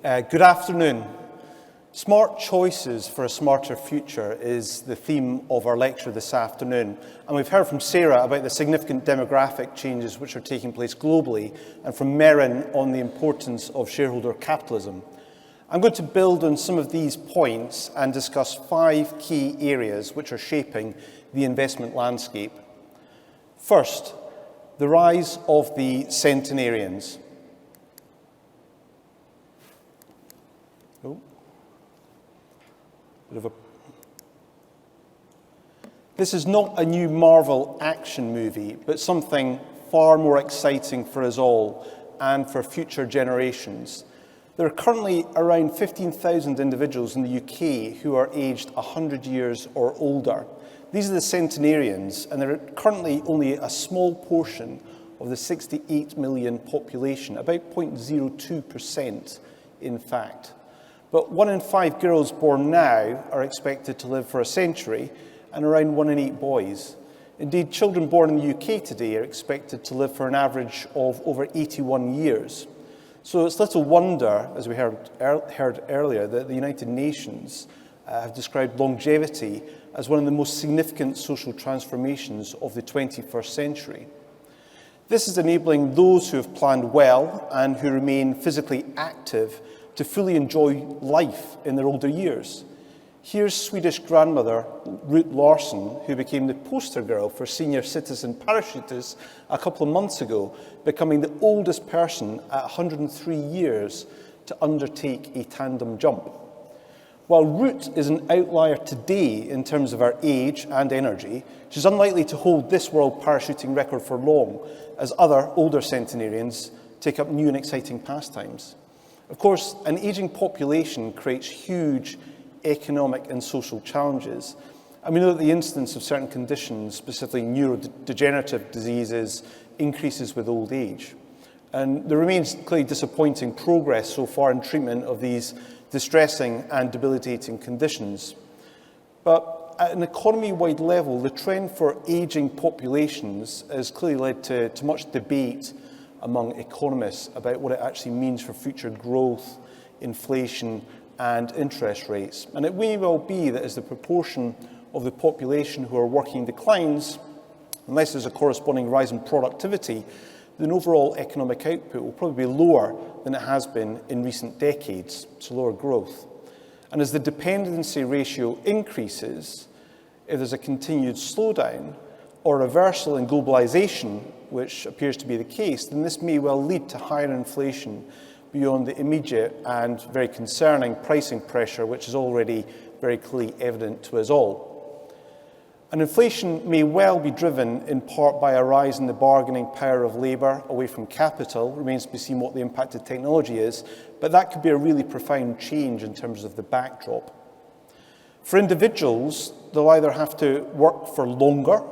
Good afternoon. Smart choices for a smarter future is the theme of our lecture this afternoon. And we've heard from Sarah about the significant demographic changes which are taking place globally, and from Merrin on the importance of shareholder capitalism. I'm going to build on some of these points and discuss 5 key areas which are shaping the investment landscape. First, the rise of the centenarians. This is not a new Marvel action movie, but something far more exciting for us all and for future generations. There are currently around 15,000 individuals in the UK who are aged 100 years or older. These are the centenarians, and they're currently only a small portion of the 68 million population, about 0.02% in fact. But 1 in 5 girls born now are expected to live for a century, and around 1 in 8 boys. Indeed, children born in the UK today are expected to live for an average of over 81 years. So it's little wonder, as we heard earlier, that the United Nations have described longevity as one of the most significant social transformations of the 21st century. This is enabling those who have planned well and who remain physically active to fully enjoy life in their older years. Here's Swedish grandmother Ruth Larsson, who became the poster girl for senior citizen parachutists a couple of months ago, becoming the oldest person at 103 years to undertake a tandem jump. While Ruth is an outlier today in terms of her age and energy, she's unlikely to hold this world parachuting record for long, as other older centenarians take up new and exciting pastimes. Of course, an ageing population creates huge economic and social challenges. And we know that the incidence of certain conditions, specifically neurodegenerative diseases, increases with old age. And there remains clearly disappointing progress so far in treatment of these distressing and debilitating conditions. But at an economy-wide level, the trend for ageing populations has clearly led to much debate among economists about what it actually means for future growth, inflation, and interest rates. And it may well be that as the proportion of the population who are working declines, unless there's a corresponding rise in productivity, then overall economic output will probably be lower than it has been in recent decades, so lower growth. And as the dependency ratio increases, if there's a continued slowdown or reversal in globalization, which appears to be the case, then this may well lead to higher inflation beyond the immediate and very concerning pricing pressure, which is already very clearly evident to us all. And inflation may well be driven in part by a rise in the bargaining power of labour away from capital. It remains to be seen what the impact of technology is, but that could be a really profound change in terms of the backdrop. For individuals, they'll either have to work for longer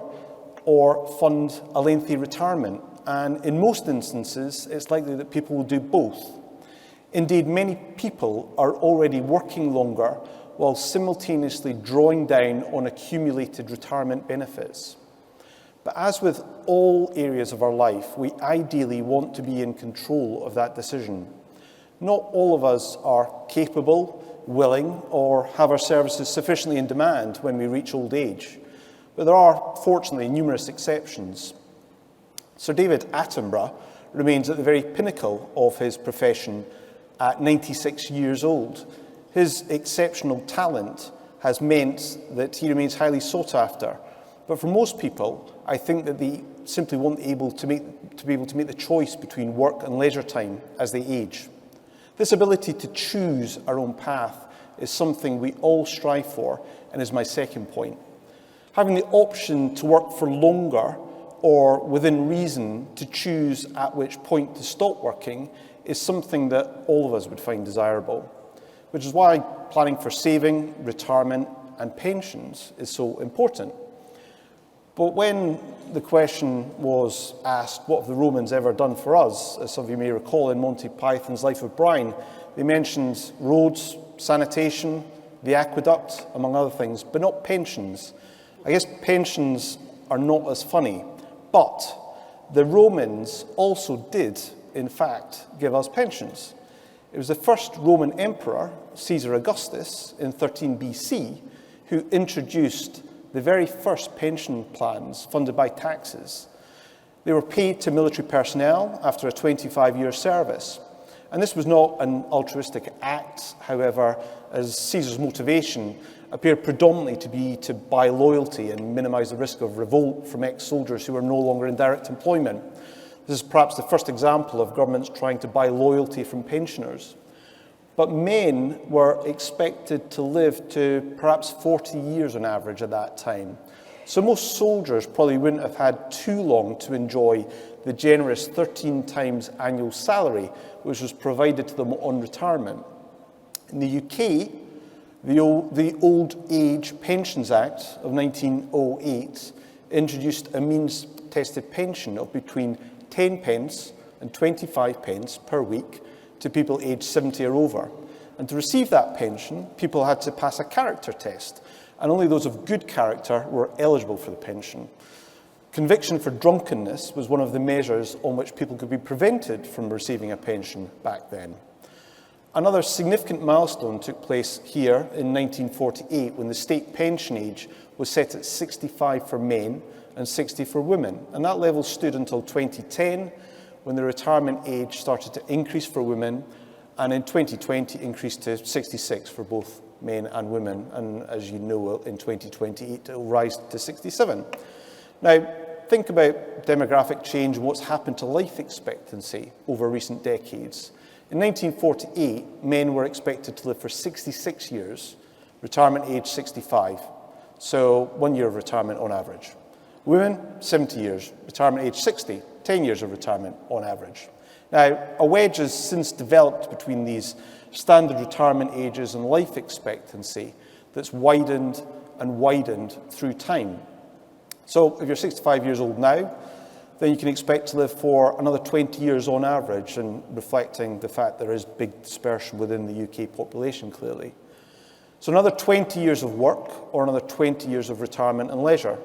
or fund a lengthy retirement. And in most instances, it's likely that people will do both. Indeed, many people are already working longer while simultaneously drawing down on accumulated retirement benefits. But as with all areas of our life, we ideally want to be in control of that decision. Not all of us are capable, willing, or have our services sufficiently in demand when we reach old age. But there are, fortunately, numerous exceptions. Sir David Attenborough remains at the very pinnacle of his profession at 96 years old. His exceptional talent has meant that he remains highly sought after. But for most people, I think that they simply won't be able to make the choice between work and leisure time as they age. This ability to choose our own path is something we all strive for, and is my second point. Having the option to work for longer, or within reason to choose at which point to stop working, is something that all of us would find desirable, which is why planning for saving, retirement, and pensions is so important. But when the question was asked, what have the Romans ever done for us, as some of you may recall in Monty Python's Life of Brian, they mentioned roads, sanitation, the aqueduct, among other things, but not pensions. I guess pensions are not as funny, but the Romans also did, in fact, give us pensions. It was the first Roman emperor, Caesar Augustus, in 13 BC, who introduced the very first pension plans funded by taxes. They were paid to military personnel after a 25-year service. And this was not an altruistic act, however, as Caesar's motivation appeared predominantly to be to buy loyalty and minimise the risk of revolt from ex-soldiers who were no longer in direct employment. This is perhaps the first example of governments trying to buy loyalty from pensioners. But men were expected to live to perhaps 40 years on average at that time. So most soldiers probably wouldn't have had too long to enjoy the generous 13 times annual salary which was provided to them on retirement. In the UK, the Old Age Pensions Act of 1908 introduced a means-tested pension of between 10 pence and 25 pence per week to people aged 70 or over. And to receive that pension, people had to pass a character test, and only those of good character were eligible for the pension. Conviction for drunkenness was one of the measures on which people could be prevented from receiving a pension back then. Another significant milestone took place here in 1948 when the state pension age was set at 65 for men and 60 for women. And that level stood until 2010 when the retirement age started to increase for women, and in 2020 increased to 66 for both men and women. And as you know, in 2028 it will rise to 67. Now, think about demographic change and what's happened to life expectancy over recent decades. In 1948, men were expected to live for 66 years, retirement age 65, so 1 year of retirement on average. Women, 70 years, retirement age 60, 10 years of retirement on average. Now, a wedge has since developed between these standard retirement ages and life expectancy that's widened and widened through time. So if you're 65 years old now, then you can expect to live for another 20 years on average, and reflecting the fact there is big dispersion within the UK population, clearly. So another 20 years of work or another 20 years of retirement and leisure.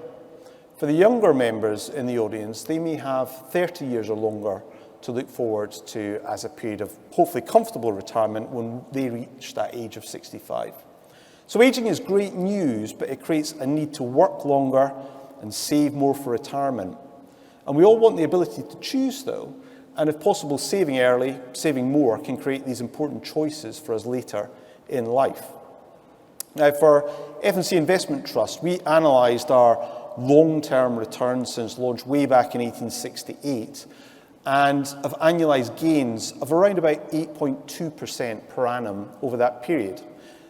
For the younger members in the audience, they may have 30 years or longer to look forward to as a period of hopefully comfortable retirement when they reach that age of 65. So aging is great news, but it creates a need to work longer and save more for retirement. And we all want the ability to choose, though, and if possible, saving early, saving more can create these important choices for us later in life. Now, for F&C Investment Trust, we analysed our long-term returns since launch way back in 1868 and have annualised gains of around about 8.2% per annum over that period.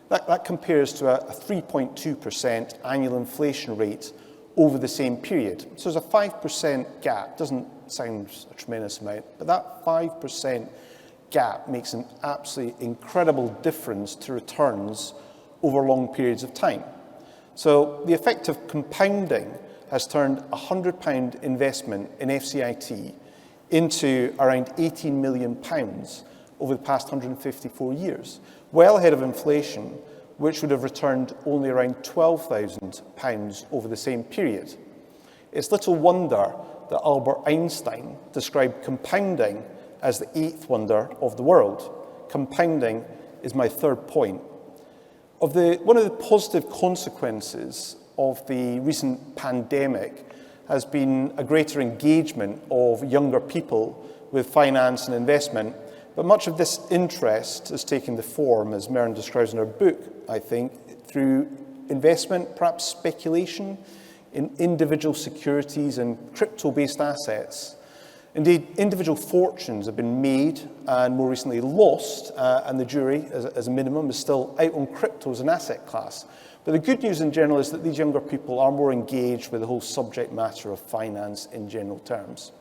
That compares to a 3.2% annual inflation rate over the same period. So there's a 5% gap. Doesn't sound a tremendous amount, but that 5% gap makes an absolutely incredible difference to returns over long periods of time. So the effect of compounding has turned a £100 investment in FCIT into around £18 million over the past 154 years, well ahead of inflation, which would have returned only around £12,000 over the same period. It's little wonder that Albert Einstein described compounding as the eighth wonder of the world. Compounding is my third point. One of the positive consequences of the recent pandemic has been a greater engagement of younger people with finance and investment. But much of this interest has taken the form, as Maren describes in her book, I think, through investment, perhaps speculation in individual securities and crypto-based assets. Indeed, individual fortunes have been made and more recently lost, and the jury, as a minimum, is still out on crypto as an asset class. But the good news in general is that these younger people are more engaged with the whole subject matter of finance in general terms.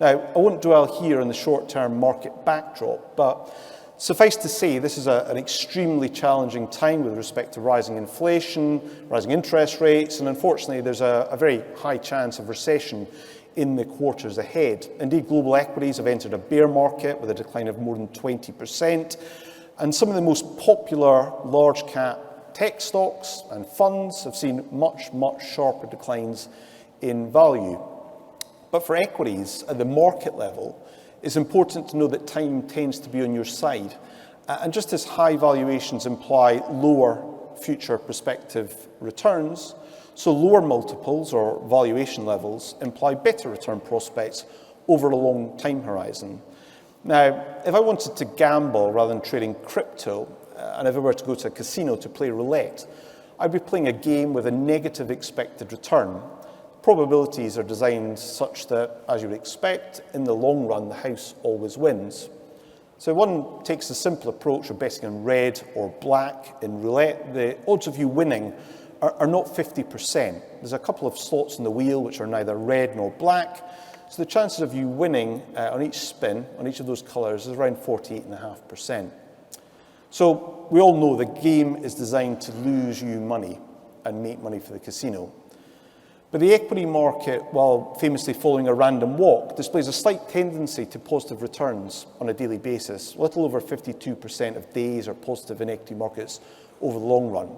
Now, I won't dwell here on the short-term market backdrop, but suffice to say this is an extremely challenging time with respect to rising inflation, rising interest rates, and unfortunately there's a very high chance of recession in the quarters ahead. Indeed, global equities have entered a bear market with a decline of more than 20%, and some of the most popular large-cap tech stocks and funds have seen much, much sharper declines in value. But for equities at the market level, it's important to know that time tends to be on your side. And just as high valuations imply lower future prospective returns, so lower multiples or valuation levels imply better return prospects over a long time horizon. Now, if I wanted to gamble rather than trading crypto, and if I were to go to a casino to play roulette, I'd be playing a game with a negative expected return. Probabilities are designed such that, as you would expect, in the long run, the house always wins. So if one takes the simple approach of betting on red or black in roulette, the odds of you winning are not 50%. There's a couple of slots in the wheel which are neither red nor black, so the chances of you winning on each spin, on each of those colours, is around 48.5%. So we all know the game is designed to lose you money and make money for the casino. But the equity market, while famously following a random walk, displays a slight tendency to positive returns on a daily basis. A little over 52% of days are positive in equity markets over the long run.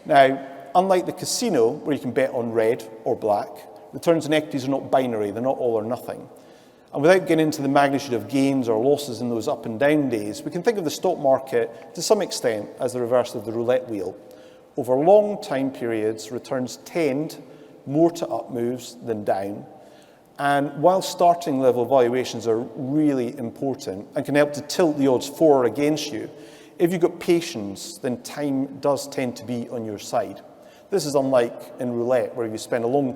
Now, unlike the casino, where you can bet on red or black, returns in equities are not binary, they're not all or nothing. And without getting into the magnitude of gains or losses in those up and down days, we can think of the stock market to some extent as the reverse of the roulette wheel. Over long time periods, returns tend more to up moves than down. And while starting level valuations are really important and can help to tilt the odds for or against you, if you've got patience, then time does tend to be on your side. This is unlike in roulette, where you spend a long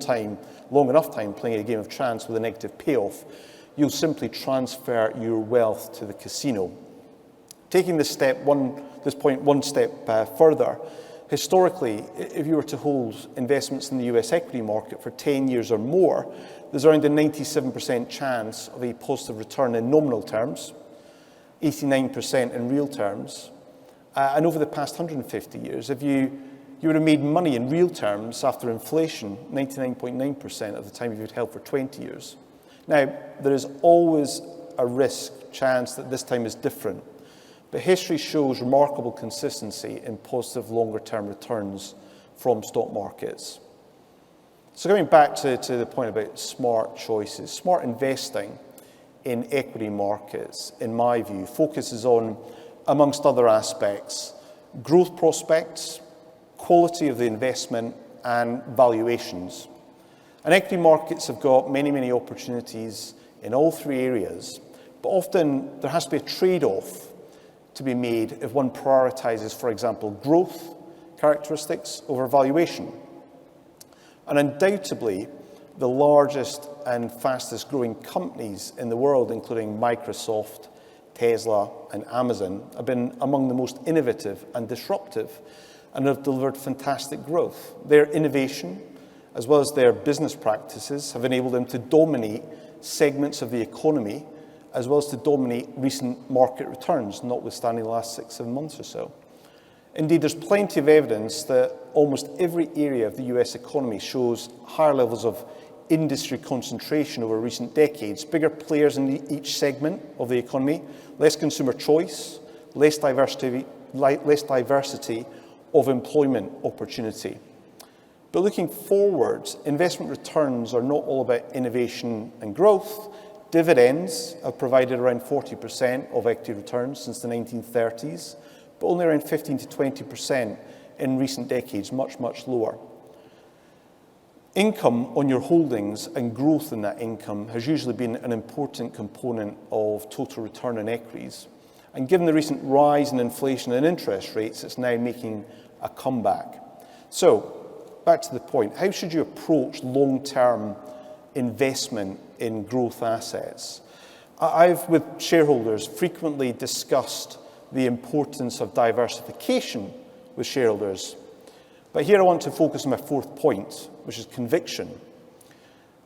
enough time playing a game of chance with a negative payoff. You'll simply transfer your wealth to the casino. Taking this point one step further, historically, if you were to hold investments in the US equity market for 10 years or more, there's around a 97% chance of a positive return in nominal terms, 89% in real terms. And over the past 150 years, if you would have made money in real terms after inflation 99.9% of the time you've held for 20 years. Now, there is always a chance that this time is different, but history shows remarkable consistency in positive longer-term returns from stock markets. So going back to the point about smart choices, smart investing in equity markets, in my view, focuses on, amongst other aspects, growth prospects, quality of the investment, and valuations. And equity markets have got many, many opportunities in all three areas, but often there has to be a trade-off to be made if one prioritizes, for example, growth characteristics over valuation. And undoubtedly, the largest and fastest growing companies in the world, including Microsoft, Tesla, and Amazon, have been among the most innovative and disruptive and have delivered fantastic growth. Their innovation, as well as their business practices, have enabled them to dominate segments of the economy, as well as to dominate recent market returns, notwithstanding the last 6-7 months or so. Indeed, there's plenty of evidence that almost every area of the US economy shows higher levels of industry concentration over recent decades, bigger players in each segment of the economy, less consumer choice, less diversity of employment opportunity. But looking forward, investment returns are not all about innovation and growth. Dividends have provided around 40% of equity returns since the 1930s, but only around 15 to 20% in recent decades, much, much lower. Income on your holdings and growth in that income has usually been an important component of total return on equities. And given the recent rise in inflation and interest rates, it's now making a comeback. So, back to the point, how should you approach long-term investment in growth assets? I've, with shareholders, frequently discussed the importance of diversification with shareholders. But here I want to focus on my fourth point, which is conviction.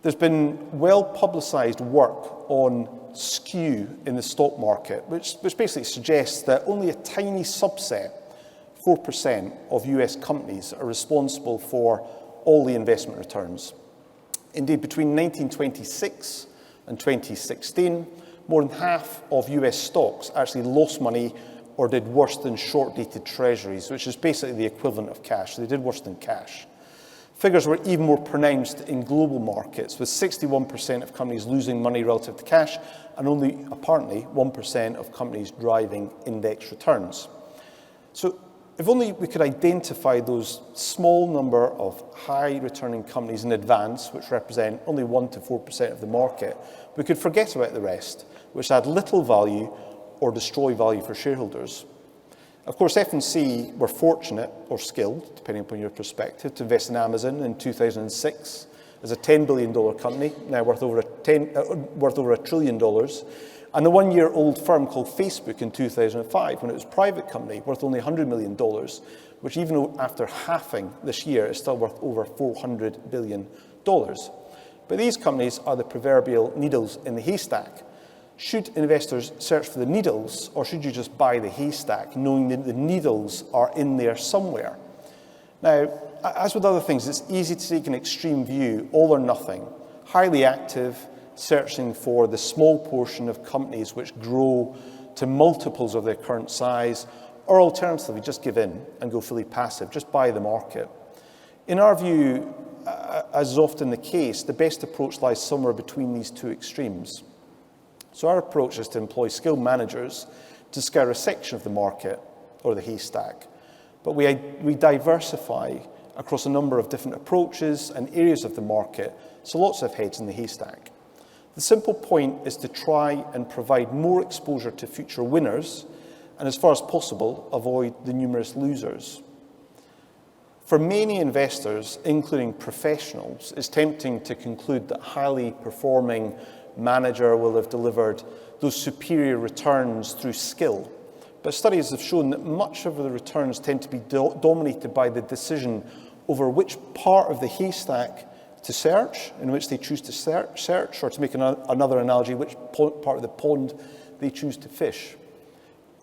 There's been well-publicized work on skew in the stock market, which basically suggests that only a tiny subset, 4% of US companies, are responsible for all the investment returns. Indeed, between 1926 and 2016, more than half of US stocks actually lost money or did worse than short-dated treasuries, which is basically the equivalent of cash. They did worse than cash. Figures were even more pronounced in global markets, with 61% of companies losing money relative to cash and only, apparently, 1% of companies driving index returns. So if only we could identify those small number of high-returning companies in advance, which represent only 1 to 4% of the market, we could forget about the rest, which add little value or destroy value for shareholders. Of course, F&C were fortunate, or skilled, depending upon your perspective, to invest in Amazon in 2006 as a $10 billion company, now worth over $1 trillion, and the one-year-old firm called Facebook in 2005, when it was a private company, worth only $100 million, which even after halving this year is still worth over $400 billion. But these companies are the proverbial needles in the haystack. Should investors search for the needles, or should you just buy the haystack, knowing that the needles are in there somewhere? Now, as with other things, it's easy to take an extreme view, all or nothing, highly active, searching for the small portion of companies which grow to multiples of their current size, or alternatively, just give in and go fully passive, just buy the market. In our view, as is often the case, the best approach lies somewhere between these two extremes. So our approach is to employ skilled managers to scour a section of the market, or the haystack. But we diversify across a number of different approaches and areas of the market, so lots of heads in the haystack. The simple point is to try and provide more exposure to future winners, and as far as possible, avoid the numerous losers. For many investors, including professionals, it's tempting to conclude that highly performing manager will have delivered those superior returns through skill. But studies have shown that much of the returns tend to be dominated by the decision over which part of the haystack to search, in which they choose to search, or to make another analogy, which part of the pond they choose to fish.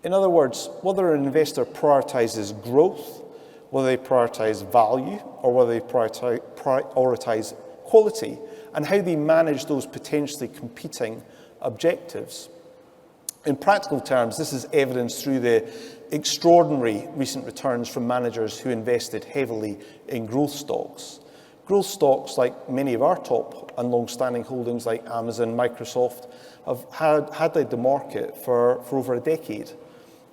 In other words, whether an investor prioritizes growth, whether they prioritize value, or whether they prioritize quality, and how they manage those potentially competing objectives. In practical terms, this is evidenced through the extraordinary recent returns from managers who invested heavily in growth stocks. Growth stocks, like many of our top and long-standing holdings like Amazon, Microsoft, had led the market for over a decade.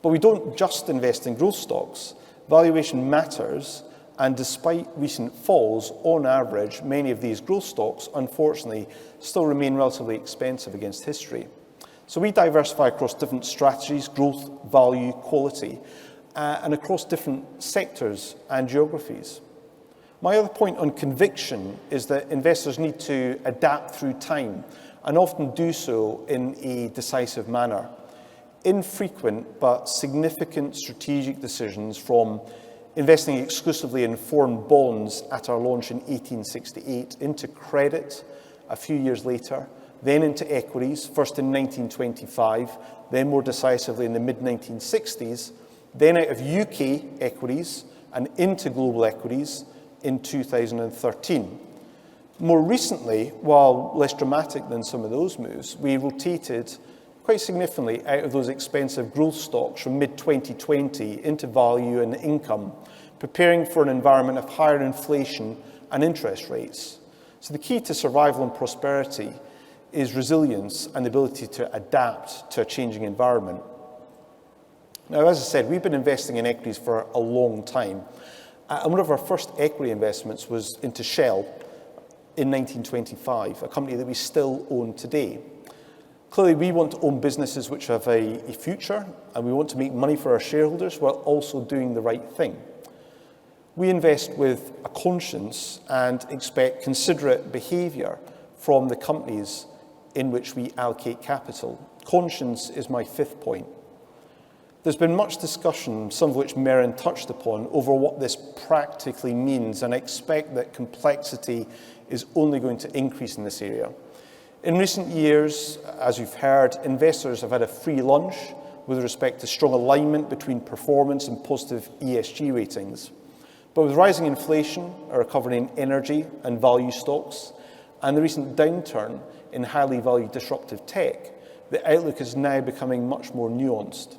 But we don't just invest in growth stocks. Valuation matters, and despite recent falls, on average, many of these growth stocks, unfortunately, still remain relatively expensive against history. So we diversify across different strategies, growth, value, quality, and across different sectors and geographies. My other point on conviction is that investors need to adapt through time, and often do so in a decisive manner. Infrequent but significant strategic decisions, from investing exclusively in foreign bonds at our launch in 1868, into credit a few years later, then into equities, first in 1925, then more decisively in the mid-1960s, then out of UK equities and into global equities in 2013. More recently, while less dramatic than some of those moves, we rotated quite significantly out of those expensive growth stocks from mid-2020 into value and income, preparing for an environment of higher inflation and interest rates. So the key to survival and prosperity is resilience and the ability to adapt to a changing environment. Now, as I said, we've been investing in equities for a long time. And one of our first equity investments was into Shell in 1925, a company that we still own today. Clearly, we want to own businesses which have a future, and we want to make money for our shareholders while also doing the right thing. We invest with a conscience and expect considerate behaviour from the companies in which we allocate capital. Conscience is my fifth point. There's been much discussion, some of which Merrin touched upon, over what this practically means, and I expect that complexity is only going to increase in this area. In recent years, as you've heard, investors have had a free lunch with respect to strong alignment between performance and positive ESG ratings. But with rising inflation, a recovery in energy and value stocks, and the recent downturn in highly valued disruptive tech, the outlook is now becoming much more nuanced.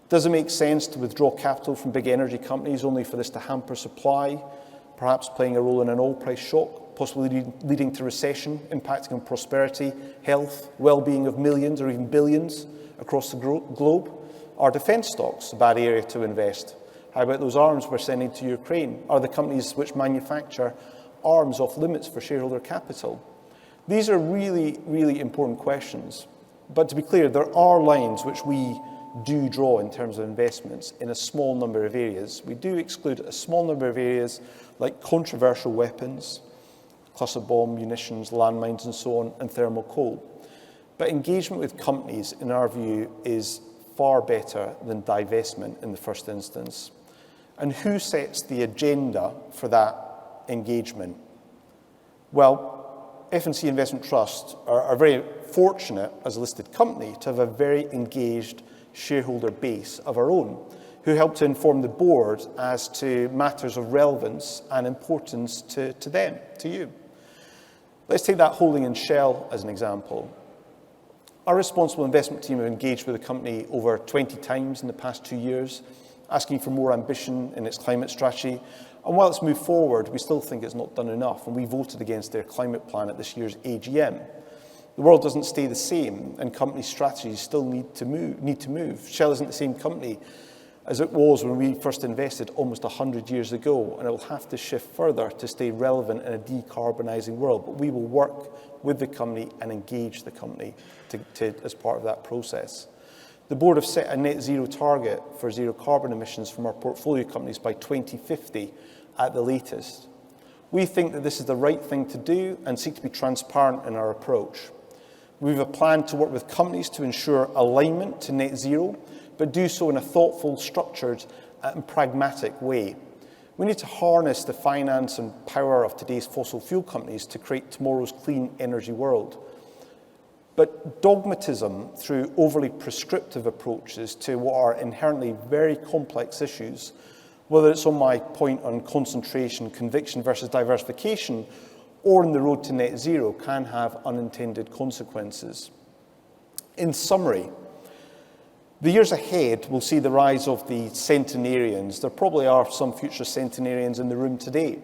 Does it make sense to withdraw capital from big energy companies only for this to hamper supply? perhaps playing a role in an oil price shock, possibly leading to recession, impacting on prosperity, health, well-being of millions or even billions across the globe? Are defence stocks a bad area to invest? How about those arms we're sending to Ukraine? Are the companies which manufacture arms off limits for shareholder capital? These are really, really important questions. But to be clear, there are lines which we do draw in terms of investments in a small number of areas. We do exclude a small number of areas like controversial weapons, cluster bomb, munitions, landmines and so on, and thermal coal. But engagement with companies, in our view, is far better than divestment in the first instance. And who sets the agenda for that engagement? Well, F&C Investment Trust are very fortunate as a listed company to have a very engaged shareholder base of our own who help to inform the board as to matters of relevance and importance to them, to you. Let's take that holding in Shell as an example. Our responsible investment team have engaged with the company over 20 times in the past 2 years, asking for more ambition in its climate strategy. And while it's moved forward, we still think it's not done enough, and we voted against their climate plan at this year's AGM. The world doesn't stay the same, and company strategies still need to move. Shell isn't the same company as it was when we first invested almost 100 years ago, and it will have to shift further to stay relevant in a decarbonising world. But we will work with the company and engage the company as part of that process. The board have set a net zero target for zero carbon emissions from our portfolio companies by 2050 at the latest. We think that this is the right thing to do and seek to be transparent in our approach. We have a plan to work with companies to ensure alignment to net zero, but do so in a thoughtful, structured and pragmatic way. We need to harness the finance and power of today's fossil fuel companies to create tomorrow's clean energy world. But dogmatism through overly prescriptive approaches to what are inherently very complex issues, whether it's on my point on concentration, conviction versus diversification, or in the road to net zero, can have unintended consequences. In summary, the years ahead will see the rise of the centenarians. There probably are some future centenarians in the room today.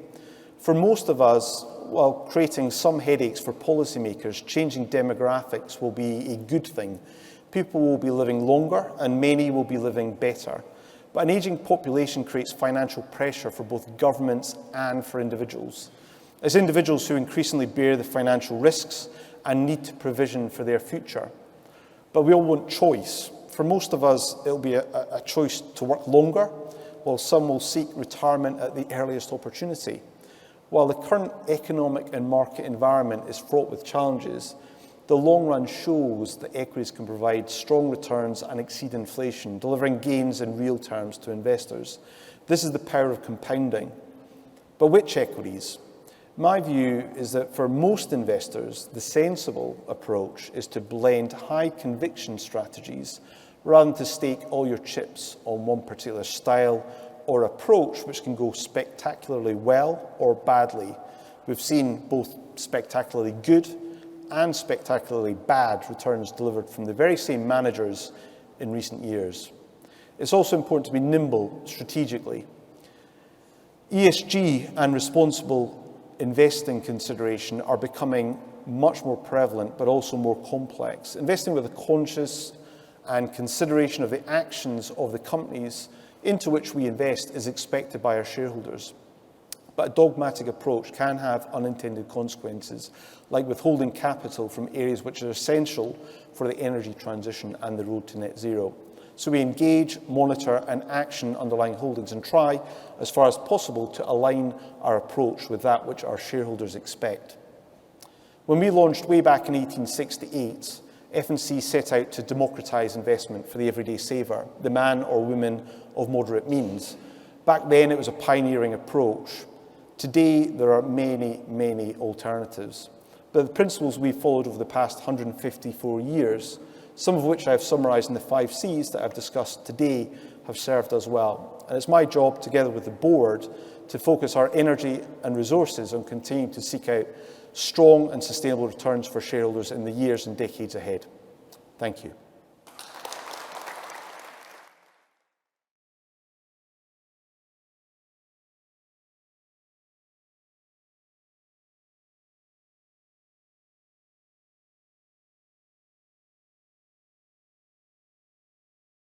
For most of us, while creating some headaches for policymakers, changing demographics will be a good thing. People will be living longer and many will be living better. But an ageing population creates financial pressure for both governments and for individuals. As individuals who increasingly bear the financial risks and need to provision for their future. But we all want choice. For most of us, it will be a choice to work longer, while some will seek retirement at the earliest opportunity. While the current economic and market environment is fraught with challenges, the long run shows that equities can provide strong returns and exceed inflation, delivering gains in real terms to investors. This is the power of compounding. But which equities? My view is that for most investors, the sensible approach is to blend high conviction strategies rather than to stake all your chips on one particular style or approach, which can go spectacularly well or badly. We've seen both spectacularly good and spectacularly bad returns delivered from the very same managers in recent years. It's also important to be nimble strategically. ESG and responsible investing consideration are becoming much more prevalent, but also more complex. Investing with a conscious and consideration of the actions of the companies into which we invest is expected by our shareholders. But a dogmatic approach can have unintended consequences, like withholding capital from areas which are essential for the energy transition and the road to net zero. So we engage, monitor and action underlying holdings and try, as far as possible, to align our approach with that which our shareholders expect. When we launched way back in 1868, F&C set out to democratise investment for the everyday saver, the man or woman of moderate means. Back then, it was a pioneering approach. Today, there are many, many alternatives. But the principles we've followed over the past 154 years, some of which I've summarised in the 5 C's that I've discussed today, have served us well. And it's my job, together with the board, to focus our energy and resources on continuing to seek out strong and sustainable returns for shareholders in the years and decades ahead. Thank you.